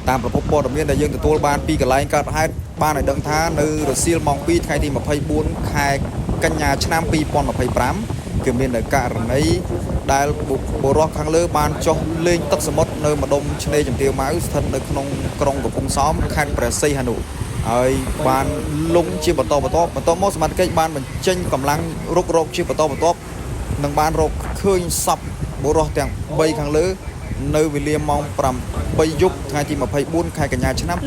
តាមប្រភពព័ត៌មានដែលយើងទទួលបានពីកន្លែងកើតហេតុបានឲ្យដឹងថានៅរសៀលម៉ោង 2 ថ្ងៃទី 24 ខែកញ្ញាឆ្នាំ 2025 គឺមានករណីដែលបុរសខាងលើបានចុះលេងទឹកសមុទ្រនៅម្ដុំឆ្នេរជំទាវម៉ៅស្ថិតនៅក្នុងក្រុងកំពង់សោមខេត្តព្រះសីហនុហើយបានលងជាបន្តមកសមត្ថកិច្ចបានបញ្ចេញកម្លាំងរុករកជាបន្តបន្ទាប់និងបានរកឃើញសពបុរសទាំង3ខាងលើនៅវេលាម៉ោង 8 យប់ថ្ងៃទី 24 ខែកញ្ញាឆ្នាំ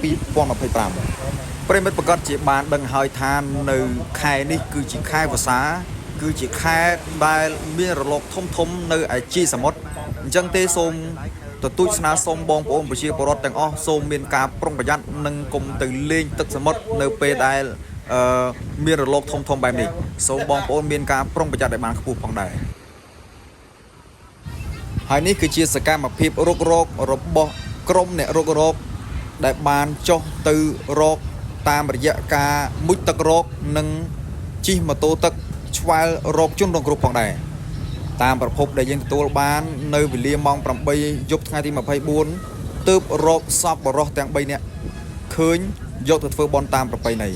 2025 ប្រិមិត្តប្រកាសជាបានដឹងហើយថានៅខែនេះគឺជាខែវស្សាគឺជាខែដែលមានរលកធំនៅឯជីសមុទ្រអញ្ចឹងទេសូមទទូចស្នើសុំបងប្អូនប្រជាពលរដ្ឋទាំងអស់សូមមានការប្រុងប្រយ័ត្ននិងកុំទៅលេងទឹកសមុទ្រនៅពេលដែលមានរលកធំបែបនេះសូមបងប្អូនមានការប្រុងប្រយ័ត្នឲ្យបានខ្ពស់ផងដែរហើយនេះគឺជាសកម្មភាពរុករករបស់ក្រុមអ្នករុករកដែលបានចុះទៅរកតាមរយៈការមុជទឹករកនិងជិះម៉ូតូទឹកឆ្វែលរកជនរងគ្រោះផងដែរតាមប្រភពដែលយើងទទួលបាននៅវេលាម៉ោង 8 យប់ថ្ងៃទី 24 ទើបរកសពបរិសុទ្ធទាំង 3 នាក់ឃើញយកទៅធ្វើបន់តាមប្រពៃណី